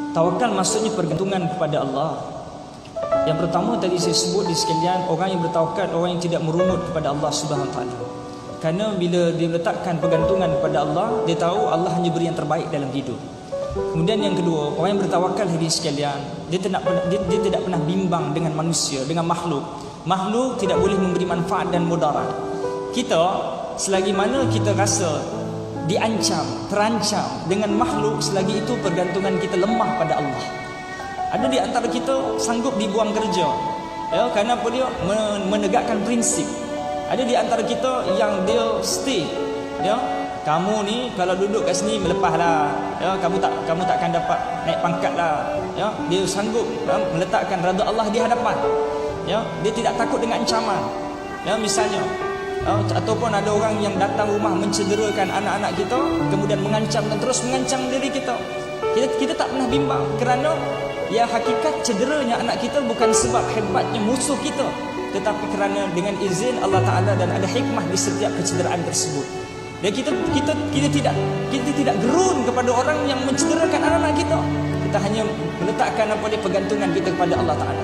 Tawakal maksudnya pergantungan kepada Allah. Yang pertama tadi saya sebut di sekalian, orang yang bertawakal orang yang tidak merungut kepada Allah Subhanahu Wa Taala. Karena bila dia letakkan pergantungan kepada Allah, dia tahu Allah hanya beri yang terbaik dalam hidup. Kemudian yang kedua, orang yang bertawakal hadirin sekalian, dia tidak pernah bimbang dengan manusia, dengan makhluk. Makhluk tidak boleh memberi manfaat dan mudarat. Kita selagi mana kita rasa diancam, terancam dengan makhluk, selagi itu pergantungan kita lemah pada Allah. Ada di antara kita sanggup dibuang kerja, ya, kerana apa dia menegakkan prinsip. Ada di antara kita yang dia stay, ya, kamu ni kalau duduk kat sini melepaslah, ya, kamu takkan dapat naik pangkat lah, ya. Dia sanggup meletakkan redha Allah di hadapan, ya. Dia tidak takut dengan ancaman, ya, misalnya, ya, ataupun ada orang yang datang rumah mencederakan anak-anak kita, kemudian mengancam dan terus mengancam diri kita. Kita tak pernah bimbang, kerana ya hakikat cederanya anak kita bukan sebab hebatnya musuh kita, tetapi kerana dengan izin Allah Ta'ala dan ada hikmah di setiap kecederaan tersebut. Dan kita tidak gerun kepada orang yang mencederakan anak-anak kita. Kita hanya meletakkan apa dia pergantungan kita kepada Allah Ta'ala.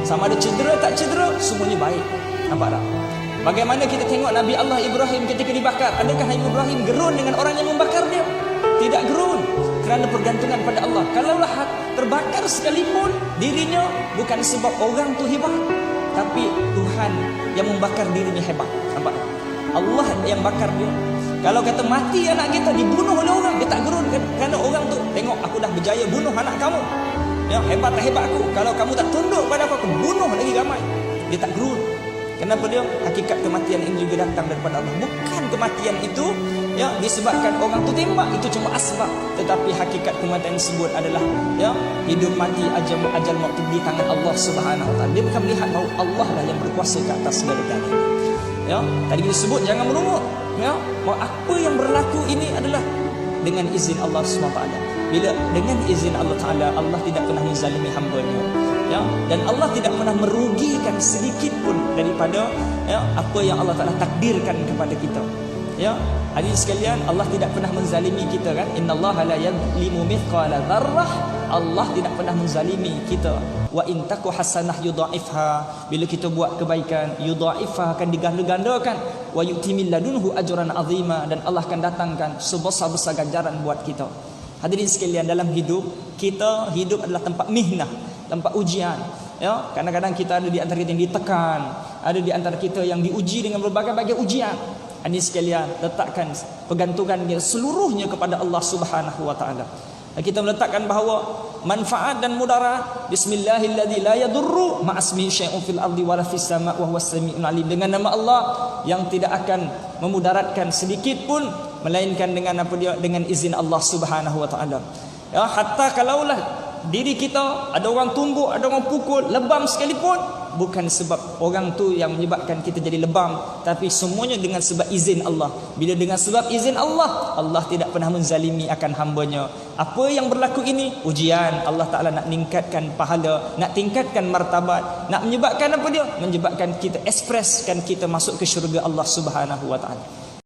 Sama ada cedera tak cedera, semuanya baik. Nampak tak? Bagaimana kita tengok Nabi Allah Ibrahim ketika dibakar. Adakah Nabi Ibrahim gerun dengan orang yang membakar dia? Tidak gerun, kerana pergantungan pada Allah. Kalaulah terbakar sekalipun, dirinya bukan sebab orang tu hebat, tapi Tuhan yang membakar dirinya hebat. Nampak? Allah yang bakar dia. Kalau kata mati anak kita, dibunuh oleh orang, dia tak gerun, kerana orang tu tengok aku dah berjaya bunuh anak kamu, ya, hebat tak hebat aku. Kalau kamu tak tunduk pada aku bunuh lagi ramai. Dia tak gerun. Kenapa dia? Hakikat kematian ini juga datang daripada Allah. Bukan kematian itu ya disebabkan orang tu tembak, itu cuma asbab, tetapi hakikat kematian tersebut adalah ya hidup mati ajal maut di tangan Allah Subhanahu Wa Taala. Dia bukan melihat bahawa Allah lah yang berkuasa ke atas segala-galanya. Ya, tadi kita sebut jangan merungut, ya, bahawa apa yang berlaku ini adalah dengan izin Allah Subhanahu Wa Taala. Bila dengan izin Allah Ta'ala, Allah tidak pernah menzalimi hamba-Nya, ya, dan Allah tidak pernah merugikan sedikit pun daripada ya apa yang Allah Ta'ala takdirkan kepada kita. Ya, hadirin sekalian, Allah tidak pernah menzalimi kita, kan? Innallaha la yadhlimu mithqala dzarrah. Allah tidak pernah menzalimi kita. Wa in taku hasanah yudha'ifha. Bila kita buat kebaikan, yudha'ifha, akan diganda-gandakan. Wa yu'ti min ladunhu ajran 'azima, dan Allah akan datangkan sebesar-besar ganjaran buat kita. Hadirin sekalian, dalam hidup kita, hidup adalah tempat mihnah, tempat ujian. Ya, kadang-kadang kita ada di antara kita yang ditekan, ada di antara kita yang diuji dengan berbagai-bagai ujian. Hadirin sekalian, letakkan pergantungan seluruhnya kepada Allah Subhanahu Wa Taala. Kita meletakkan bahawa manfaat dan mudarat, bismillahilladzi la yadurru ma'asmihi syai'un fil ardi wala fis sama' wa huwas sami'ul alim, dengan nama Allah yang tidak akan memudaratkan sedikit pun melainkan dengan apa dia, dengan izin Allah Subhanahu Wa Taala. Ya, hatta kalaulah diri kita ada orang tumbuk, ada orang pukul, lebam sekalipun, bukan sebab orang tu yang menyebabkan kita jadi lebam, tapi semuanya dengan sebab izin Allah. Bila dengan sebab izin Allah, Allah tidak pernah menzalimi akan hamba-Nya. Apa yang berlaku ini ujian. Allah Ta'ala nak meningkatkan pahala, nak tingkatkan martabat, nak menyebabkan apa dia? Menyebabkan kita ekspreskan kita masuk ke syurga Allah Subhanahu Wa Ta'ala.